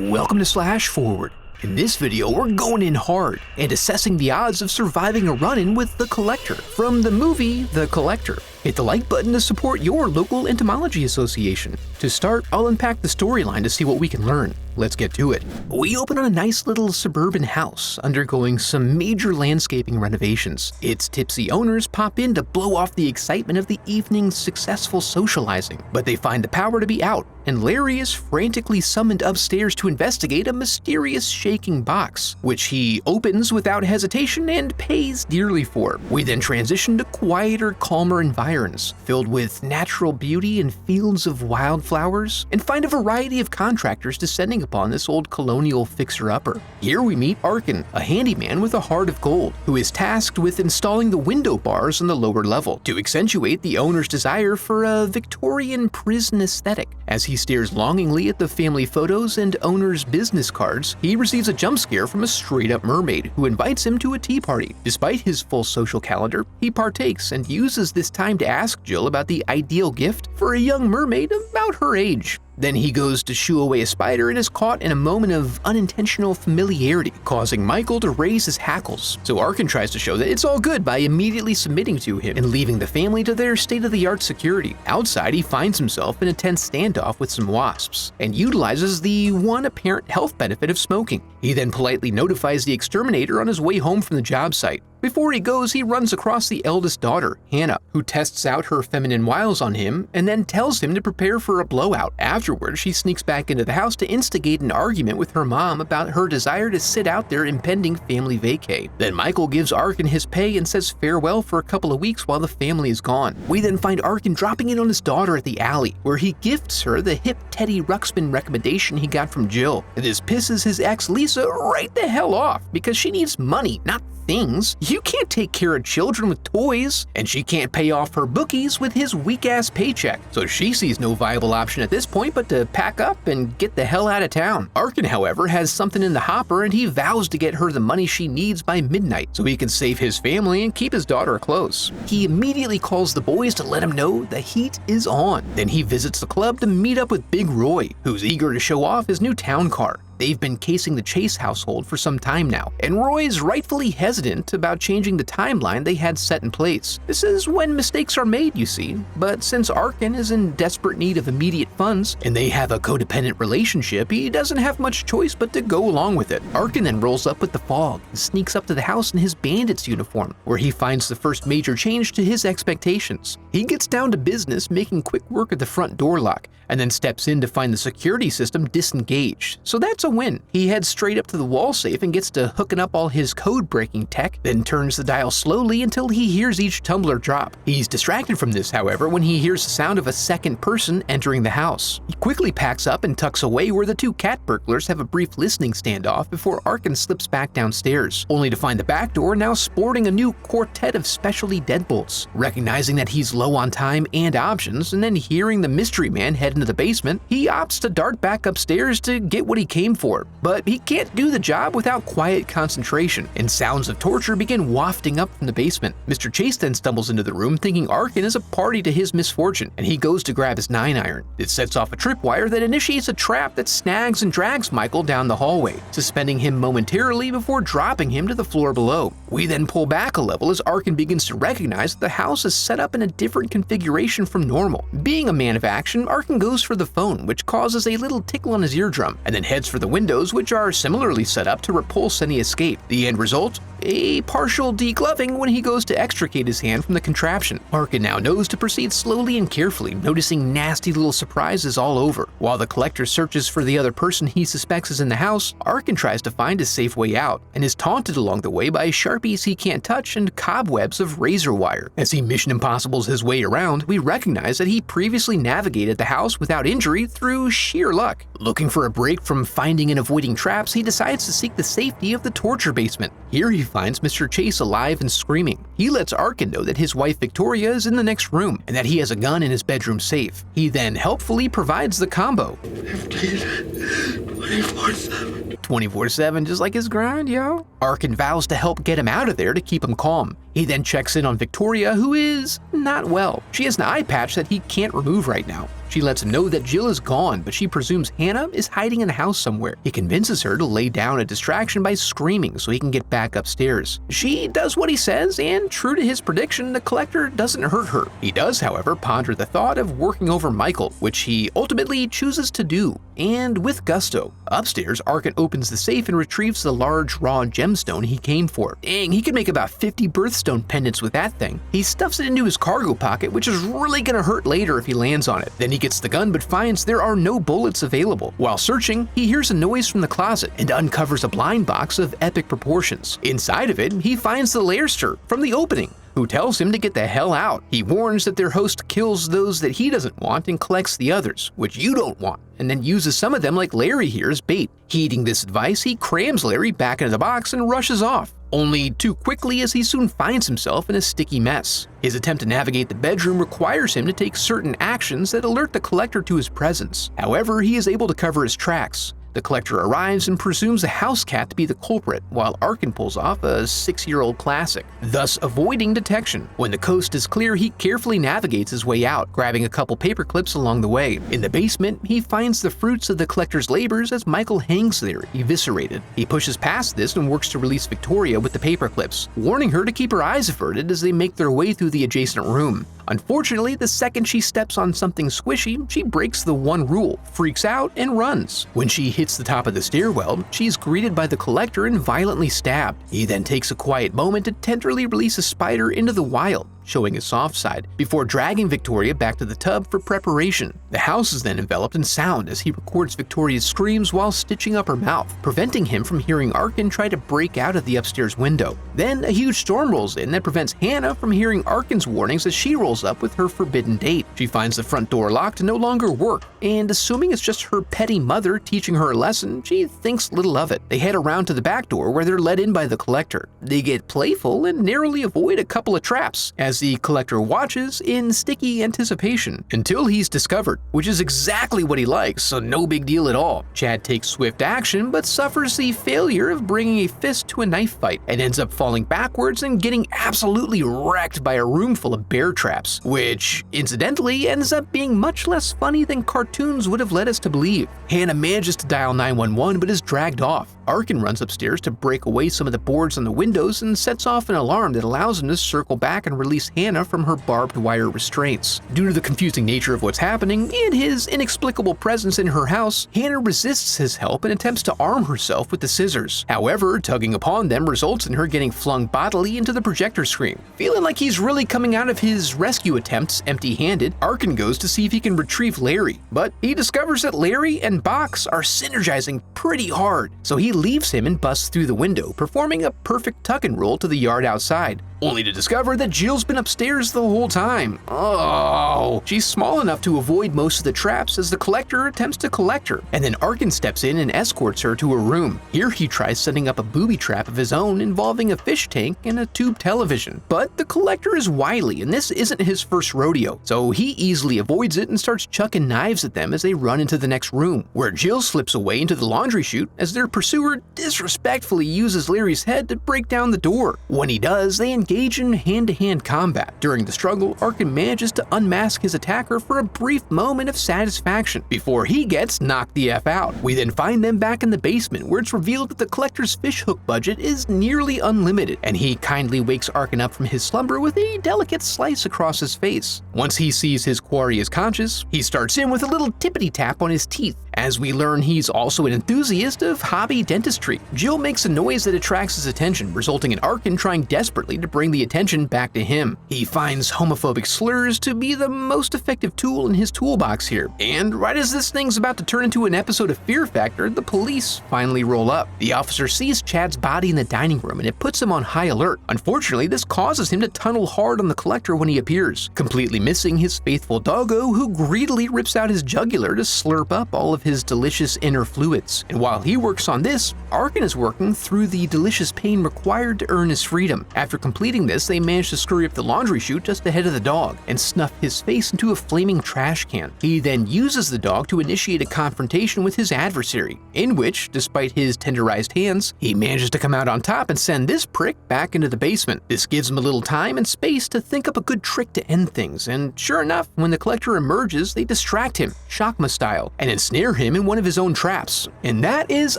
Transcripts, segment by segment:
Welcome to Slash Forward. In this video, we're going in hard and assessing the odds of surviving a run-in with The Collector from the movie The Collector. Hit the like button to support your local entomology association. To start, I'll unpack the storyline to see what we can learn. Let's get to it. We open on a nice little suburban house undergoing some major landscaping renovations. Its tipsy owners pop in to blow off the excitement of the evening's successful socializing, but they find the power to be out, and Larry is frantically summoned upstairs to investigate a mysterious shaking box, which he opens without hesitation and pays dearly for. We then transition to quieter, calmer environs, filled with natural beauty and fields of wildflowers, and find a variety of contractors descending upon this old colonial fixer-upper. Here we meet Arkin, a handyman with a heart of gold, who is tasked with installing the window bars on the lower level to accentuate the owner's desire for a Victorian prison aesthetic. As he stares longingly at the family photos and owner's business cards, he receives a jump scare from a straight-up mermaid who invites him to a tea party. Despite his full social calendar, he partakes and uses this time to ask Jill about the ideal gift for a young mermaid about her age. Then he goes to shoo away a spider and is caught in a moment of unintentional familiarity, causing Michael to raise his hackles. So Arkin tries to show that it's all good by immediately submitting to him and leaving the family to their state-of-the-art security. Outside, he finds himself in a tense standoff with some wasps and utilizes the one apparent health benefit of smoking. He then politely notifies the exterminator on his way home from the job site. Before he goes, he runs across the eldest daughter, Hannah, who tests out her feminine wiles on him and then tells him to prepare for a blowout. Afterwards, she sneaks back into the house to instigate an argument with her mom about her desire to sit out their impending family vacay. Then Michael gives Arkin his pay and says farewell for a couple of weeks while the family is gone. We then find Arkin dropping in on his daughter at the alley, where he gifts her the hip Teddy Ruxpin recommendation he got from Jill. This pisses his ex Lisa right the hell off because she needs money, not things. You can't take care of children with toys, and she can't pay off her bookies with his weak-ass paycheck, so she sees no viable option at this point but to pack up and get the hell out of town. Arkin, however, has something in the hopper and he vows to get her the money she needs by midnight so he can save his family and keep his daughter close. He immediately calls the boys to let him know the heat is on. Then he visits the club to meet up with Big Roy, who's eager to show off his new town car. They've been casing the Chase household for some time now, and Roy's rightfully hesitant about changing the timeline they had set in place. This is when mistakes are made, you see, but since Arkin is in desperate need of immediate funds, and they have a codependent relationship, he doesn't have much choice but to go along with it. Arkin then rolls up with the fog and sneaks up to the house in his bandit's uniform, where he finds the first major change to his expectations. He gets down to business, making quick work of the front door lock, and then steps in to find the security system disengaged. So that's a win. He heads straight up to the wall safe and gets to hooking up all his code-breaking tech, then turns the dial slowly until he hears each tumbler drop. He's distracted from this, however, when he hears the sound of a second person entering the house. He quickly packs up and tucks away where the two cat burglars have a brief listening standoff before Arkin slips back downstairs, only to find the back door now sporting a new quartet of specialty deadbolts. Recognizing that he's low on time and options, and then hearing the mystery man head into the basement, he opts to dart back upstairs to get what he came for. But he can't do the job without quiet concentration, and sounds of torture begin wafting up from the basement. Mr. Chase then stumbles into the room thinking Arkin is a party to his misfortune, and he goes to grab his 9-iron. It sets off a tripwire that initiates a trap that snags and drags Michael down the hallway, suspending him momentarily before dropping him to the floor below. We then pull back a level as Arkin begins to recognize that the house is set up in a different configuration from normal. Being a man of action, Arkin goes for the phone, which causes a little tickle on his eardrum, and then heads for the windows, which are similarly set up to repulse any escape. The end result? A partial degloving when he goes to extricate his hand from the contraption. Arkin now knows to proceed slowly and carefully, noticing nasty little surprises all over. While the collector searches for the other person he suspects is in the house, Arkin tries to find a safe way out, and is taunted along the way by sharpies he can't touch and cobwebs of razor wire. As he Mission Impossibles his way around, we recognize that he previously navigated the house without injury through sheer luck. Looking for a break from finding and avoiding traps, he decides to seek the safety of the torture basement. Here he finds Mr. Chase alive and screaming. He lets Arkin know that his wife Victoria is in the next room and that he has a gun in his bedroom safe. He then helpfully provides the combo. 24/7. 24/7, just like his grind, yo. Arkin vows to help get him out of there to keep him calm. He then checks in on Victoria, who is not well. She has an eye patch that he can't remove right now. She lets him know that Jill is gone, but she presumes Hannah is hiding in the house somewhere. He convinces her to lay down a distraction by screaming so he can get back upstairs. She does what he says, and true to his prediction, the collector doesn't hurt her. He does, however, ponder the thought of working over Michael, which he ultimately chooses to do, and with gusto. Upstairs, Arkin opens the safe and retrieves the large raw gemstone he came for. Dang, he could make about 50 birthstone pendants with that thing. He stuffs it into his cargo pocket, which is really gonna hurt later if he lands on it. Then he gets the gun but finds there are no bullets available. While searching, he hears a noise from the closet and uncovers a blind box of epic proportions. Inside of it, he finds the Lairster from the opening, who tells him to get the hell out. He warns that their host kills those that he doesn't want and collects the others, which you don't want, and then uses some of them like Larry here as bait. Heeding this advice, he crams Larry back into the box and rushes off, only too quickly as he soon finds himself in a sticky mess. His attempt to navigate the bedroom requires him to take certain actions that alert the collector to his presence. However, he is able to cover his tracks. The collector arrives and presumes the house cat to be the culprit, while Arkin pulls off a 6-year-old classic, thus avoiding detection. When the coast is clear, he carefully navigates his way out, grabbing a couple paper clips along the way. In the basement, he finds the fruits of the collector's labors as Michael hangs there, eviscerated. He pushes past this and works to release Victoria with the paper clips, warning her to keep her eyes averted as they make their way through the adjacent room. Unfortunately, the second she steps on something squishy, she breaks the one rule, freaks out, and runs. When she hits the top of the stairwell, she's greeted by the collector and violently stabbed. He then takes a quiet moment to tenderly release a spider into the wild, showing his soft side, before dragging Victoria back to the tub for preparation. The house is then enveloped in sound as he records Victoria's screams while stitching up her mouth, preventing him from hearing Arkin try to break out of the upstairs window. Then a huge storm rolls in that prevents Hannah from hearing Arkin's warnings as she rolls up with her forbidden date. She finds the front door locked to no longer work, and assuming it's just her petty mother teaching her a lesson, she thinks little of it. They head around to the back door where they're let in by the collector. They get playful and narrowly avoid a couple of traps, as the collector watches in sticky anticipation until he's discovered, which is exactly what he likes, so no big deal at all. Chad takes swift action but suffers the failure of bringing a fist to a knife fight and ends up falling backwards and getting absolutely wrecked by a room full of bear traps, which incidentally ends up being much less funny than cartoons would have led us to believe. Hannah manages to dial 911 but is dragged off. Arkin runs upstairs to break away some of the boards on the windows and sets off an alarm that allows him to circle back and release Hannah from her barbed wire restraints. Due to the confusing nature of what's happening and his inexplicable presence in her house, Hannah resists his help and attempts to arm herself with the scissors. However, tugging upon them results in her getting flung bodily into the projector screen. Feeling like he's really coming out of his rescue attempts empty-handed, Arkin goes to see if he can retrieve Larry, but he discovers that Larry and Box are synergizing pretty hard, so he leaves him and busts through the window, performing a perfect tuck and roll to the yard outside, only to discover that Jill's been upstairs the whole time. Oh, she's small enough to avoid most of the traps as the collector attempts to collect her, and then Arkin steps in and escorts her to her room. Here he tries setting up a booby trap of his own involving a fish tank and a tube television, but the collector is wily and this isn't his first rodeo, so he easily avoids it and starts chucking knives at them as they run into the next room, where Jill slips away into the laundry chute as their pursuer disrespectfully uses Larry's head to break down the door. When he does, they engage in hand-to-hand combat. During the struggle, Arkin manages to unmask his attacker for a brief moment of satisfaction before he gets knocked the F out. We then find them back in the basement where it's revealed that the collector's fishhook budget is nearly unlimited, and he kindly wakes Arkin up from his slumber with a delicate slice across his face. Once he sees his quarry is conscious, he starts in with a little tippity tap on his teeth. As we learn, he's also an enthusiast of hobby dentistry. Jill makes a noise that attracts his attention, resulting in Arkin trying desperately to bring the attention back to him. He finds homophobic slurs to be the most effective tool in his toolbox here, and right as this thing's about to turn into an episode of Fear Factor, the police finally roll up. The officer sees Chad's body in the dining room and it puts him on high alert. Unfortunately, this causes him to tunnel hard on the collector when he appears, completely missing his faithful doggo who greedily rips out his jugular to slurp up all of his delicious inner fluids. And while he works on this, Arkin is working through the delicious pain required to earn his freedom. After completing completing this, they manage to scurry up the laundry chute just ahead of the dog and snuff his face into a flaming trash can. He then uses the dog to initiate a confrontation with his adversary, in which, despite his tenderized hands, he manages to come out on top and send this prick back into the basement. This gives him a little time and space to think up a good trick to end things, and sure enough, when the collector emerges, they distract him, Shakma style, and ensnare him in one of his own traps. And that is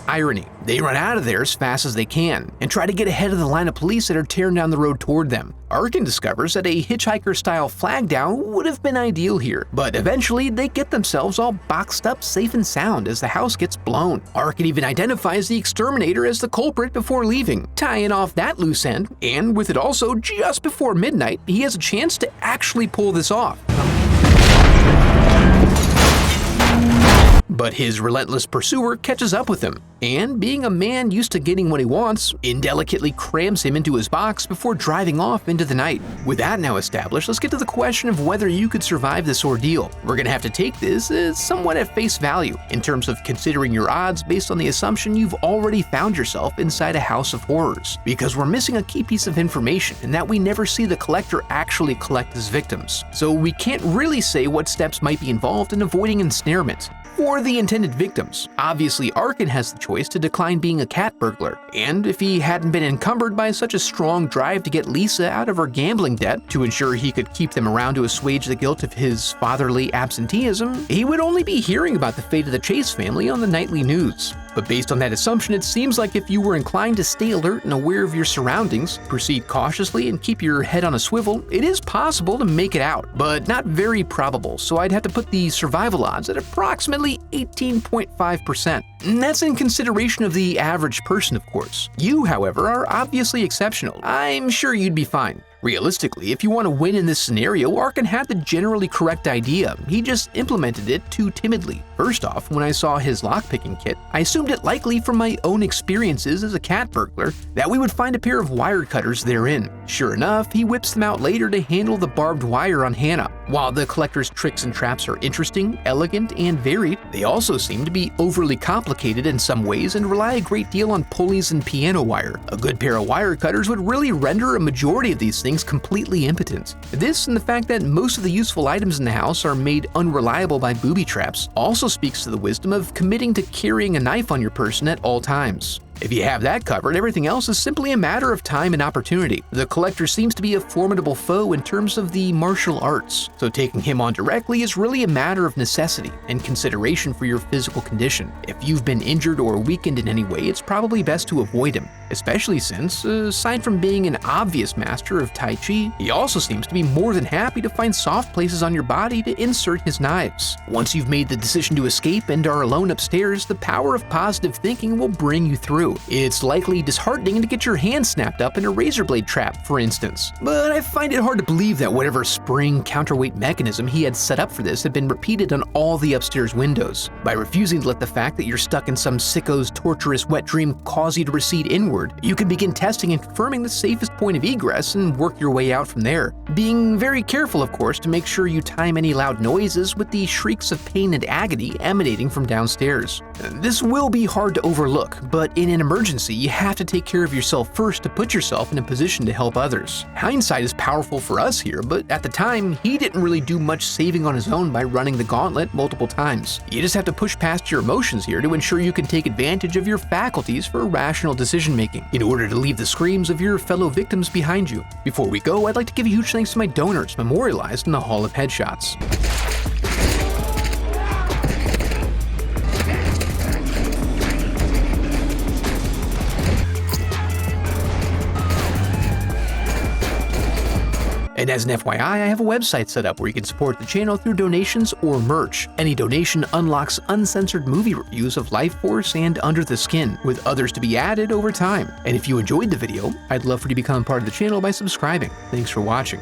irony. They run out of there as fast as they can, and try to get ahead of the line of police that are tearing down the road toward them. Arkin discovers that a hitchhiker-style flag down would have been ideal here, but eventually they get themselves all boxed up safe and sound as the house gets blown. Arkin even identifies the exterminator as the culprit before leaving, tying off that loose end, and with it also just before midnight, he has a chance to actually pull this off. But his relentless pursuer catches up with him, and being a man used to getting what he wants, indelicately crams him into his box before driving off into the night. With that now established, let's get to the question of whether you could survive this ordeal. We're gonna have to take this as somewhat at face value, in terms of considering your odds based on the assumption you've already found yourself inside a house of horrors, because we're missing a key piece of information in that we never see the collector actually collect his victims. So we can't really say what steps might be involved in avoiding ensnarement. For the intended victims, obviously Arkin has the choice to decline being a cat burglar, and if he hadn't been encumbered by such a strong drive to get Lisa out of her gambling debt to ensure he could keep them around to assuage the guilt of his fatherly absenteeism, he would only be hearing about the fate of the Chase family on the nightly news. But based on that assumption, it seems like if you were inclined to stay alert and aware of your surroundings, proceed cautiously, and keep your head on a swivel, it is possible to make it out, but not very probable, so I'd have to put the survival odds at approximately 18.5%. And that's in consideration of the average person, of course. You, however, are obviously exceptional. I'm sure you'd be fine. Realistically, if you want to win in this scenario, Arkin had the generally correct idea, he just implemented it too timidly. First off, when I saw his lockpicking kit, I assumed it likely from my own experiences as a cat burglar that we would find a pair of wire cutters therein. Sure enough, he whips them out later to handle the barbed wire on Hannah. While the collector's tricks and traps are interesting, elegant, and varied, they also seem to be overly complicated in some ways and rely a great deal on pulleys and piano wire. A good pair of wire cutters would really render a majority of these things completely impotent. This and the fact that most of the useful items in the house are made unreliable by booby traps also speaks to the wisdom of committing to carrying a knife on your person at all times. If you have that covered, everything else is simply a matter of time and opportunity. The collector seems to be a formidable foe in terms of the martial arts, so taking him on directly is really a matter of necessity and consideration for your physical condition. If you've been injured or weakened in any way, it's probably best to avoid him, especially since, aside from being an obvious master of Tai Chi, he also seems to be more than happy to find soft places on your body to insert his knives. Once you've made the decision to escape and are alone upstairs, the power of positive thinking will bring you through. It's likely disheartening to get your hand snapped up in a razor blade trap, for instance, but I find it hard to believe that whatever spring counterweight mechanism he had set up for this had been repeated on all the upstairs windows. By refusing to let the fact that you're stuck in some sicko's torturous wet dream cause you to recede inward, you can begin testing and confirming the safest point of egress and work your way out from there. Being very careful, of course, to make sure you time any loud noises with the shrieks of pain and agony emanating from downstairs. This will be hard to overlook, but in an emergency, you have to take care of yourself first to put yourself in a position to help others. Hindsight is powerful for us here, but at the time, he didn't really do much saving on his own by running the gauntlet multiple times. You just have to push past your emotions here to ensure you can take advantage of your faculties for rational decision making in order to leave the screams of your fellow victims behind you. Before we go, I'd like to give a huge thanks to my donors memorialized in the Hall of Headshots. And as an FYI, I have a website set up where you can support the channel through donations or merch. Any donation unlocks uncensored movie reviews of Life Force and Under the Skin, with others to be added over time. And if you enjoyed the video, I'd love for you to become part of the channel by subscribing. Thanks for watching.